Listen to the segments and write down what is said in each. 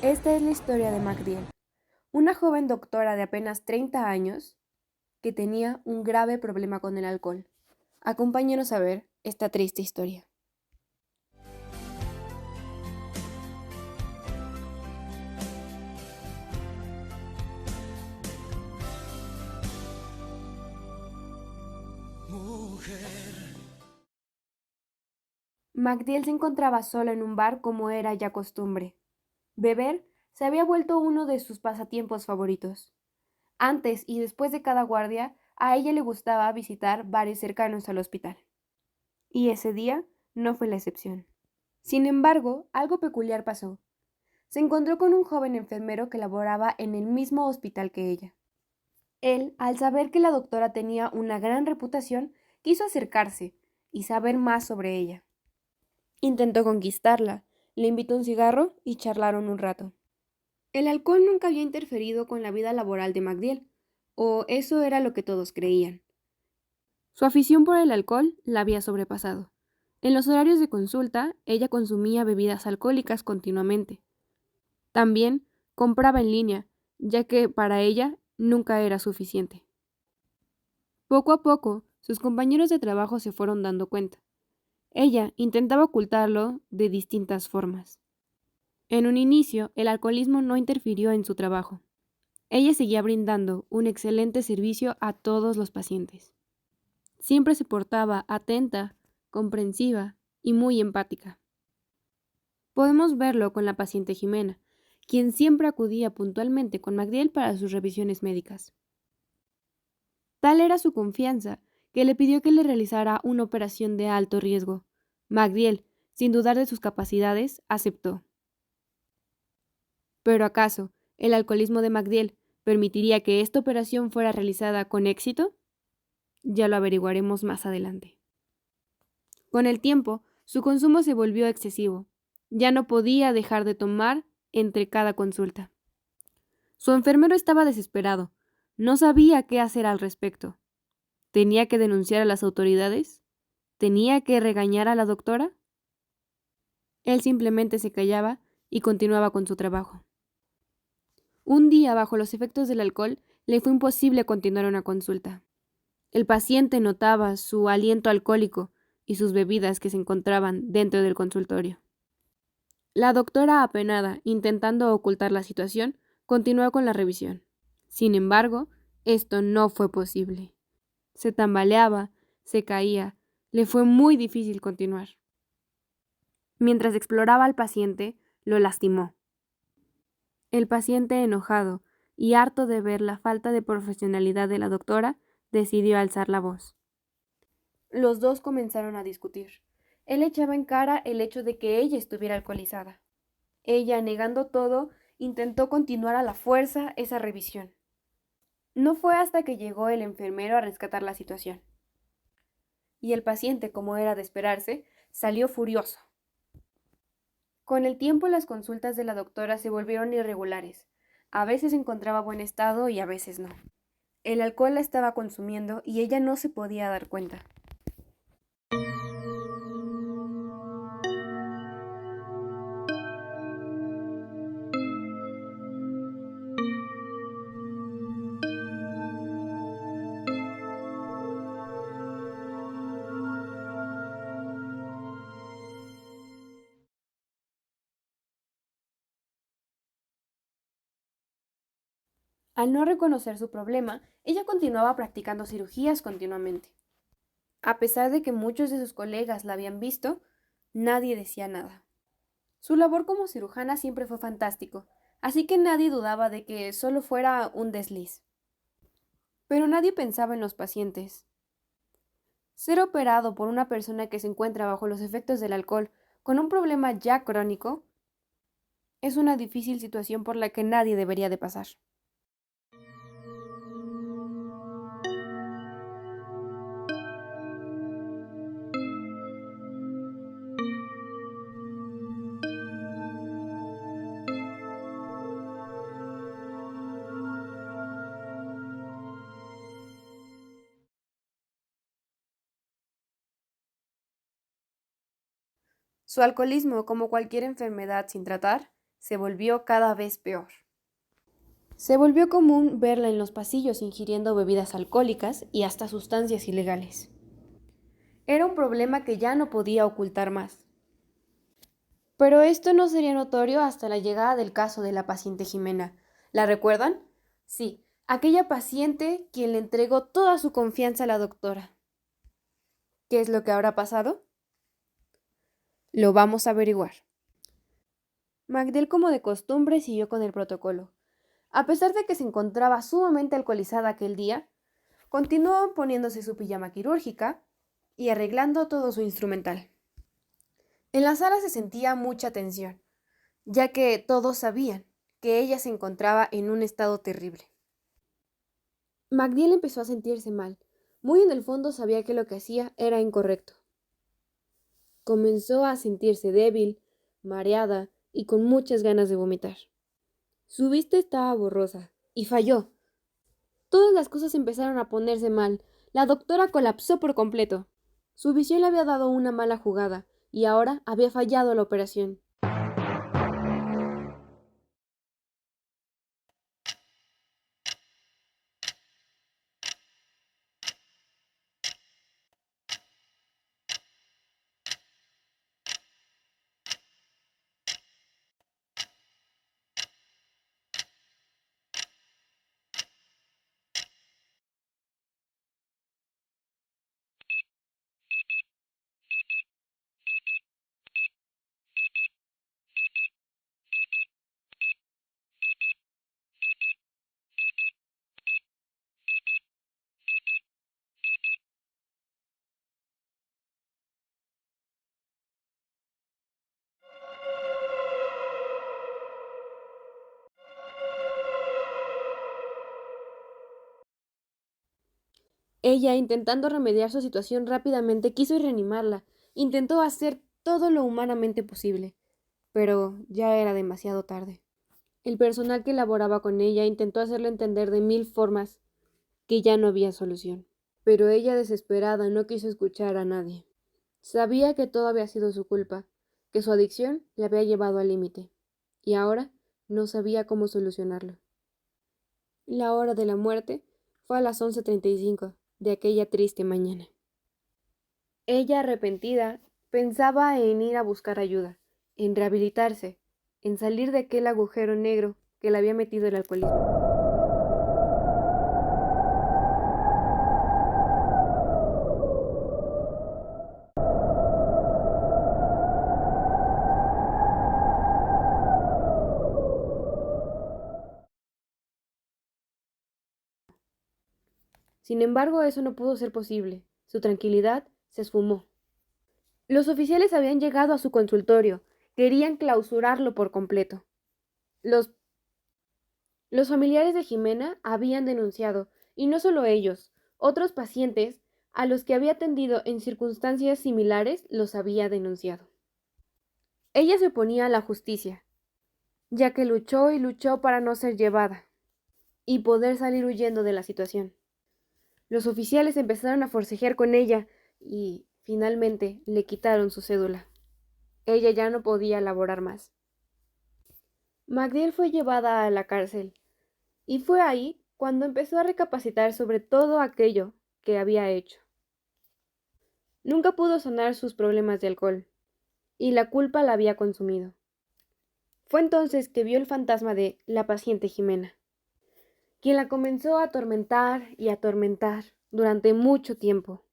Esta es la historia de MacDiel, una joven doctora de apenas 30 años que tenía un grave problema con el alcohol. Acompáñenos a ver esta triste historia. MacDiel se encontraba sola en un bar como era ya costumbre. Beber se había vuelto uno de sus pasatiempos favoritos. Antes y después de cada guardia, a ella le gustaba visitar bares cercanos al hospital. Y ese día no fue la excepción. Sin embargo, algo peculiar pasó. Se encontró con un joven enfermero que laboraba en el mismo hospital que ella. Él, al saber que la doctora tenía una gran reputación, quiso acercarse y saber más sobre ella. Intentó conquistarla, le invitó un cigarro y charlaron un rato. El alcohol nunca había interferido con la vida laboral de MacDiel, o eso era lo que todos creían. Su afición por el alcohol la había sobrepasado. En los horarios de consulta, ella consumía bebidas alcohólicas continuamente. También compraba en línea, ya que para ella nunca era suficiente. Poco a poco, sus compañeros de trabajo se fueron dando cuenta. Ella intentaba ocultarlo de distintas formas. En un inicio, el alcoholismo no interfirió en su trabajo. Ella seguía brindando un excelente servicio a todos los pacientes. Siempre se portaba atenta, comprensiva y muy empática. Podemos verlo con la paciente Jimena, quien siempre acudía puntualmente con MacDiel para sus revisiones médicas. Tal era su confianza que le pidió que le realizara una operación de alto riesgo. MacDiel, sin dudar de sus capacidades, aceptó. ¿Pero acaso el alcoholismo de MacDiel permitiría que esta operación fuera realizada con éxito? Ya lo averiguaremos más adelante. Con el tiempo, su consumo se volvió excesivo. Ya no podía dejar de tomar entre cada consulta. Su enfermero estaba desesperado. No sabía qué hacer al respecto. ¿Tenía que denunciar a las autoridades? ¿Tenía que regañar a la doctora? Él simplemente se callaba y continuaba con su trabajo. Un día, bajo los efectos del alcohol, le fue imposible continuar una consulta. El paciente notaba su aliento alcohólico y sus bebidas que se encontraban dentro del consultorio. La doctora, apenada, intentando ocultar la situación, continuó con la revisión. Sin embargo, esto no fue posible. Se tambaleaba, se caía, le fue muy difícil continuar. Mientras exploraba al paciente, lo lastimó. El paciente, enojado y harto de ver la falta de profesionalidad de la doctora, decidió alzar la voz. Los dos comenzaron a discutir. Él echaba en cara el hecho de que ella estuviera alcoholizada. Ella, negando todo, intentó continuar a la fuerza esa revisión. No fue hasta que llegó el enfermero a rescatar la situación. Y el paciente, como era de esperarse, salió furioso. Con el tiempo las consultas de la doctora se volvieron irregulares. A veces encontraba buen estado y a veces no. El alcohol la estaba consumiendo y ella no se podía dar cuenta. Al no reconocer su problema, ella continuaba practicando cirugías continuamente. A pesar de que muchos de sus colegas la habían visto, nadie decía nada. Su labor como cirujana siempre fue fantástico, así que nadie dudaba de que solo fuera un desliz. Pero nadie pensaba en los pacientes. Ser operado por una persona que se encuentra bajo los efectos del alcohol con un problema ya crónico es una difícil situación por la que nadie debería de pasar. Su alcoholismo, como cualquier enfermedad sin tratar, se volvió cada vez peor. Se volvió común verla en los pasillos ingiriendo bebidas alcohólicas y hasta sustancias ilegales. Era un problema que ya no podía ocultar más. Pero esto no sería notorio hasta la llegada del caso de la paciente Jimena. ¿La recuerdan? Sí, aquella paciente quien le entregó toda su confianza a la doctora. ¿Qué es lo que habrá pasado? Lo vamos a averiguar. Magdiel, como de costumbre, siguió con el protocolo. A pesar de que se encontraba sumamente alcoholizada aquel día, continuó poniéndose su pijama quirúrgica y arreglando todo su instrumental. En la sala se sentía mucha tensión, ya que todos sabían que ella se encontraba en un estado terrible. Magdiel empezó a sentirse mal. Muy en el fondo sabía que lo que hacía era incorrecto. Comenzó a sentirse débil, mareada y con muchas ganas de vomitar. Su vista estaba borrosa y falló. Todas las cosas empezaron a ponerse mal. La doctora colapsó por completo. Su visión le había dado una mala jugada y ahora había fallado la operación. Ella, intentando remediar su situación rápidamente, quiso reanimarla. Intentó hacer todo lo humanamente posible, pero ya era demasiado tarde. El personal que laboraba con ella intentó hacerle entender de 1000 formas que ya no había solución. Pero ella, desesperada, no quiso escuchar a nadie. Sabía que todo había sido su culpa, que su adicción le había llevado al límite, y ahora no sabía cómo solucionarlo. La hora de la muerte fue a las 11:35 de aquella triste mañana. Ella, arrepentida, pensaba en ir a buscar ayuda, en rehabilitarse, en salir de aquel agujero negro que le había metido el alcoholismo. Sin embargo, eso no pudo ser posible. Su tranquilidad se esfumó. Los oficiales habían llegado a su consultorio. Querían clausurarlo por completo. Los familiares de Jimena habían denunciado, y no solo ellos, otros pacientes a los que había atendido en circunstancias similares los había denunciado. Ella se oponía a la justicia, ya que luchó y luchó para no ser llevada y poder salir huyendo de la situación. Los oficiales empezaron a forcejear con ella y, finalmente, le quitaron su cédula. Ella ya no podía laborar más. Magdiel fue llevada a la cárcel, y fue ahí cuando empezó a recapacitar sobre todo aquello que había hecho. Nunca pudo sanar sus problemas de alcohol, y la culpa la había consumido. Fue entonces que vio el fantasma de la paciente Jimena, quien la comenzó a atormentar y atormentar durante mucho tiempo.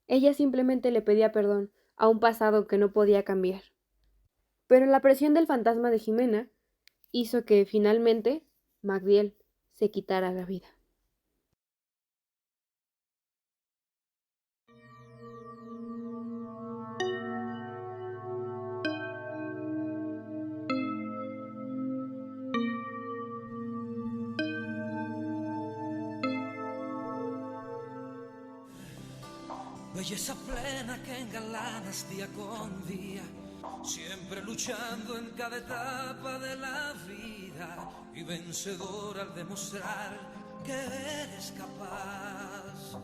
Ella simplemente le pedía perdón a un pasado que no podía cambiar. Pero la presión del fantasma de Jimena hizo que finalmente Magdiel se quitara la vida. Belleza plena que engalanas día con día, siempre luchando en cada etapa de la vida y vencedor al demostrar que eres capaz.